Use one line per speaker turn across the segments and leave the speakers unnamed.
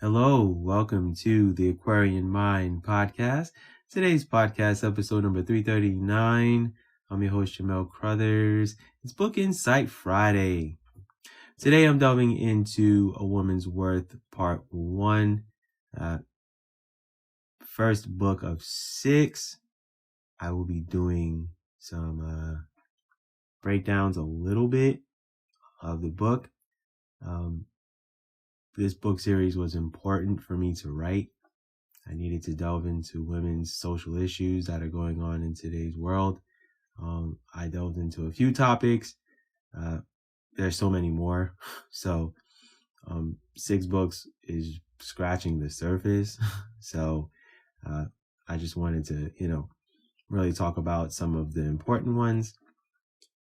Hello, welcome to the Aquarian Mind podcast. Today's podcast, episode number 339. I'm your host, Jamel Crothers. It's Book Insight Friday. Today, I'm delving into A Woman's Worth, Part 1. First book of 6. I will be doing some breakdowns a little bit of the book. This book series was important for me to write. I needed to delve into women's social issues that are going on in today's world. I delved into a few topics. There's so many more. So 6 books is scratching the surface. So I just wanted to, really talk about some of the important ones.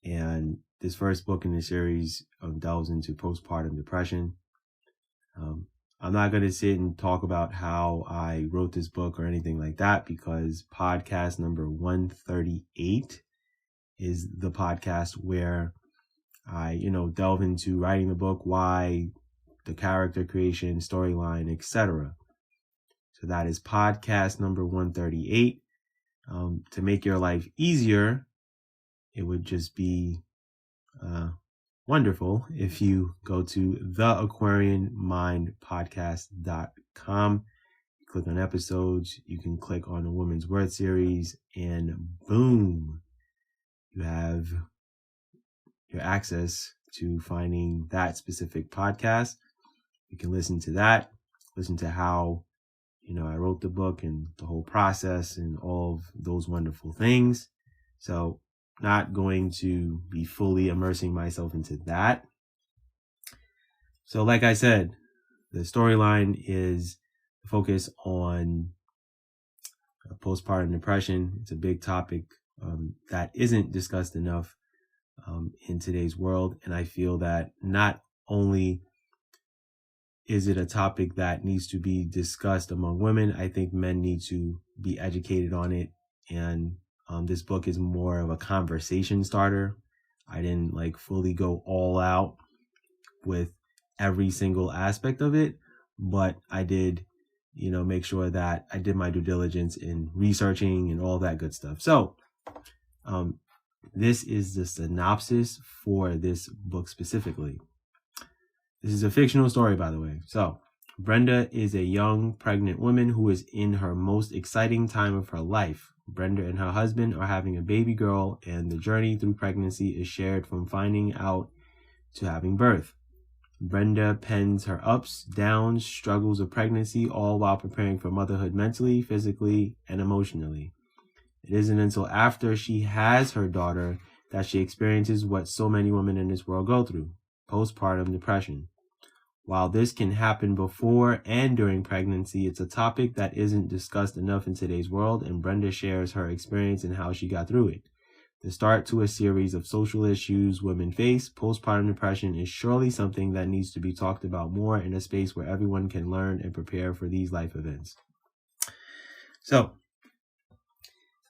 And this first book in the series delves into postpartum depression. I'm not going to sit and talk about how I wrote this book or anything like that, because podcast number 138 is the podcast where I, delve into writing the book, why, the character creation, storyline, etc. So that is podcast number 138. To make your life easier, it would just be wonderful if you go to theaquarianmindpodcast.com, click on episodes, you can click on the Woman's Worth series, and boom, you have your access to finding that specific podcast. You can listen to that, listen to how, I wrote the book and the whole process and all of those wonderful things. So not going to be fully immersing myself into that. So like I said, the storyline is focus on postpartum depression. It's a big topic that isn't discussed enough in today's world. And I feel that not only is it a topic that needs to be discussed among women, I think men need to be educated on it. And this book is more of a conversation starter. I didn't fully go all out with every single aspect of it, but I did, make sure that I did my due diligence in researching and all that good stuff. So, this is the synopsis for this book specifically. This is a fictional story, by the way. So, Brenda is a young pregnant woman who is in her most exciting time of her life. Brenda and her husband are having a baby girl, and the journey through pregnancy is shared from finding out to having birth. Brenda pens her ups, downs, struggles of pregnancy, all while preparing for motherhood mentally, physically, and emotionally. It isn't until after she has her daughter that she experiences what so many women in this world go through: postpartum depression. While this can happen before and during pregnancy, it's a topic that isn't discussed enough in today's world, and Brenda shares her experience and how she got through it. The start to a series of social issues women face, postpartum depression is surely something that needs to be talked about more in a space where everyone can learn and prepare for these life events. So,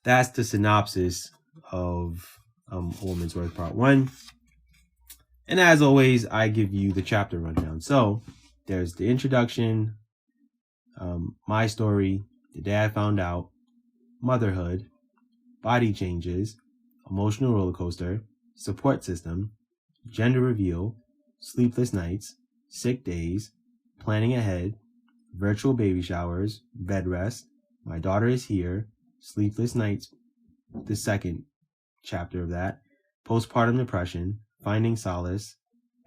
that's the synopsis of A Woman's Worth Part 1. And as always, I give you the chapter rundown. So there's the introduction, my story, the day I found out, motherhood, body changes, emotional roller coaster, support system, gender reveal, sleepless nights, sick days, planning ahead, virtual baby showers, bed rest, my daughter is here, sleepless nights, the second chapter of that, postpartum depression, finding solace,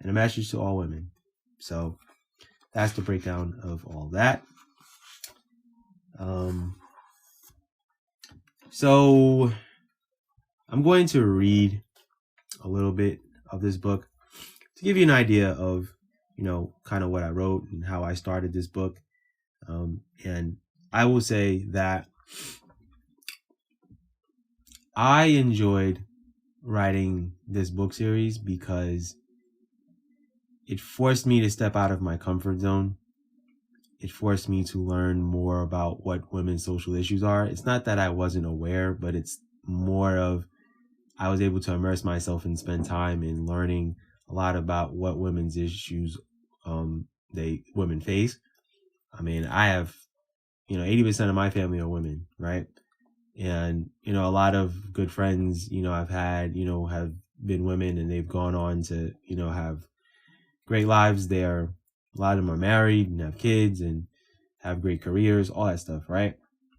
and a message to all women. So that's the breakdown of all that. So I'm going to read a little bit of this book to give you an idea of, kind of what I wrote and how I started this book. And I will say that I enjoyed writing this book series because it forced me to step out of my comfort zone. It forced me to learn more about what women's social issues are. It's not that I wasn't aware, but it's more of I was able to immerse myself and spend time in learning a lot about what women's issues women face. I mean, I have, 80% of my family are women, right? And, a lot of good friends, I've had, have been women, and they've gone on to, have great lives. A lot of them are married and have kids and have great careers, all that stuff, right?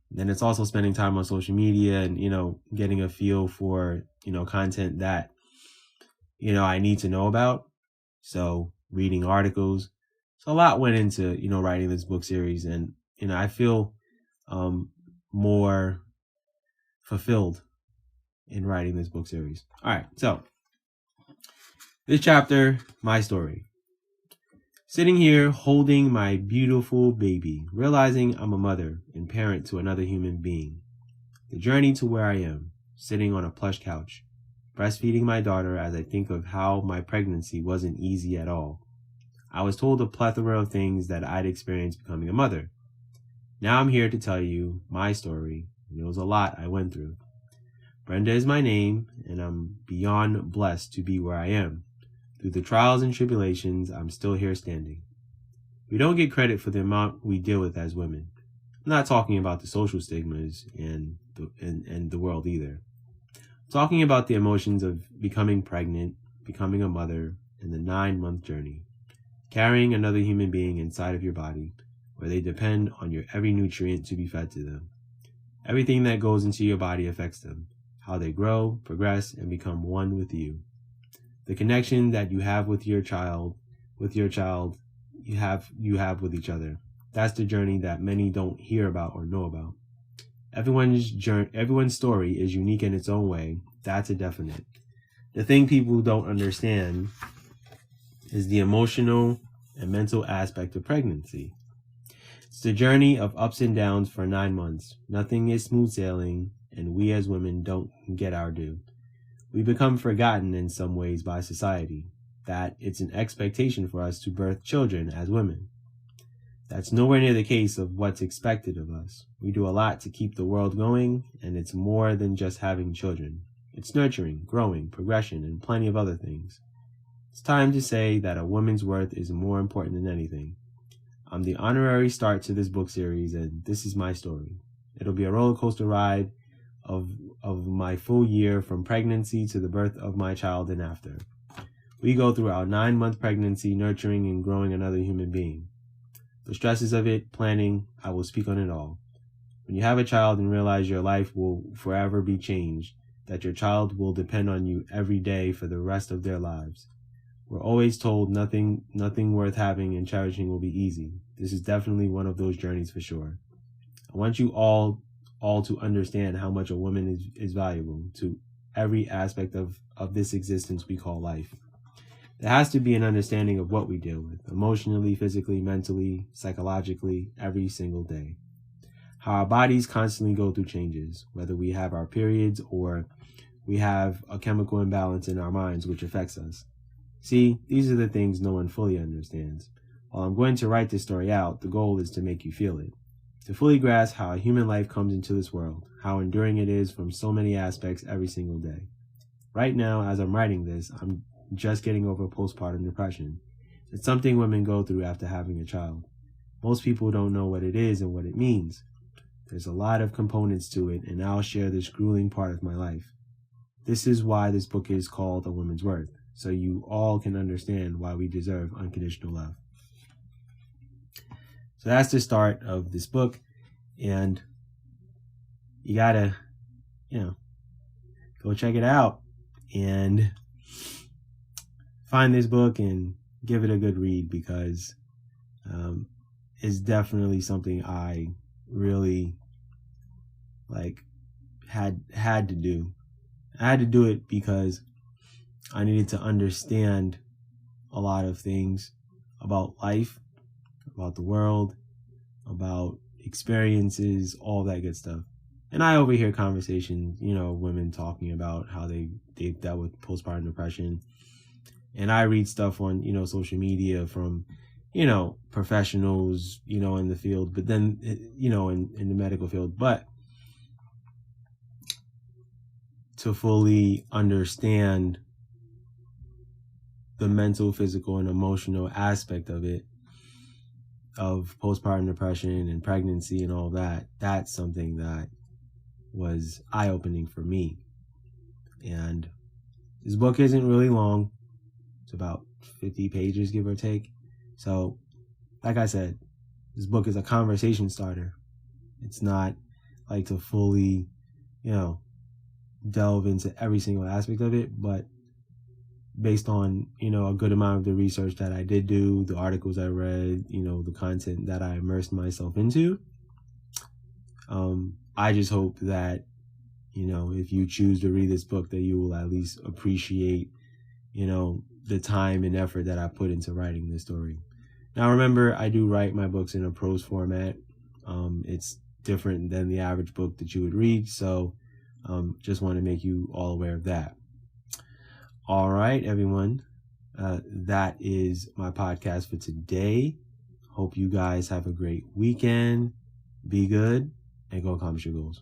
Then it's also spending time on social media and, getting a feel for, content that, I need to know about. So reading articles. So a lot went into, writing this book series, and, I feel more fulfilled in writing this book series. All right. So this chapter, my story. Sitting here holding my beautiful baby, realizing I'm a mother and parent to another human being. The journey to where I am, sitting on a plush couch, breastfeeding my daughter as I think of how my pregnancy wasn't easy at all. I was told a plethora of things that I'd experienced becoming a mother. Now I'm here to tell you my story, and it was a lot I went through. Brenda is my name, and I'm beyond blessed to be where I am. Through the trials and tribulations, I'm still here standing. We don't get credit for the amount we deal with as women. I'm not talking about the social stigmas and the world either. I'm talking about the emotions of becoming pregnant, becoming a mother, and the 9-month journey. Carrying another human being inside of your body, where they depend on your every nutrient to be fed to them. Everything that goes into your body affects them, how they grow, progress, and become one with you. The connection that you have with your child, you have with each other. That's the journey that many don't hear about or know about. Everyone's story is unique in its own way. That's a definite. The thing people don't understand is the emotional and mental aspect of pregnancy. It's the journey of ups and downs for 9 months. Nothing is smooth sailing, and we as women don't get our due. We become forgotten in some ways by society, that it's an expectation for us to birth children as women. That's nowhere near the case of what's expected of us. We do a lot to keep the world going, and it's more than just having children. It's nurturing, growing, progression, and plenty of other things. It's time to say that a woman's worth is more important than anything. I'm the honorary start to this book series, and this is my story. It'll be a roller coaster ride of my full year from pregnancy to the birth of my child and after. We go through our 9-month pregnancy, nurturing and growing another human being. The stresses of it, planning, I will speak on it all. When you have a child and realize your life will forever be changed, that your child will depend on you every day for the rest of their lives. We're always told nothing worth having and cherishing will be easy. This is definitely one of those journeys for sure. I want you all to understand how much a woman is valuable to every aspect of this existence we call life. There has to be an understanding of what we deal with, emotionally, physically, mentally, psychologically, every single day. How our bodies constantly go through changes, whether we have our periods or we have a chemical imbalance in our minds which affects us. See, these are the things no one fully understands. While I'm going to write this story out, the goal is to make you feel it. To fully grasp how a human life comes into this world, how enduring it is from so many aspects every single day. Right now, as I'm writing this, I'm just getting over postpartum depression. It's something women go through after having a child. Most people don't know what it is and what it means. There's a lot of components to it, and I'll share this grueling part of my life. This is why this book is called A Woman's Worth, so you all can understand why we deserve unconditional love. So that's the start of this book, and you gotta, go check it out and find this book and give it a good read, because it's definitely something I really had to do. I had to do it because I needed to understand a lot of things about life, about the world, about experiences, all that good stuff. And I overhear conversations, women talking about how they've dealt with postpartum depression. And I read stuff on, social media from, professionals, in the field, but then, in the medical field. But to fully understand the mental, physical, and emotional aspect of it, of postpartum depression and pregnancy and all that, that's something that was eye-opening for me. And this book isn't really long. It's about 50 pages, give or take. So, like I said, this book is a conversation starter. It's not like to fully, delve into every single aspect of it, but based on, a good amount of the research that I did do, the articles I read, the content that I immersed myself into, I just hope that, if you choose to read this book, that you will at least appreciate, the time and effort that I put into writing this story. Now, remember, I do write my books in a prose format. It's different than the average book that you would read, so just want to make you all aware of that. All right, everyone. That is my podcast for today. Hope you guys have a great weekend. Be good and go accomplish your goals.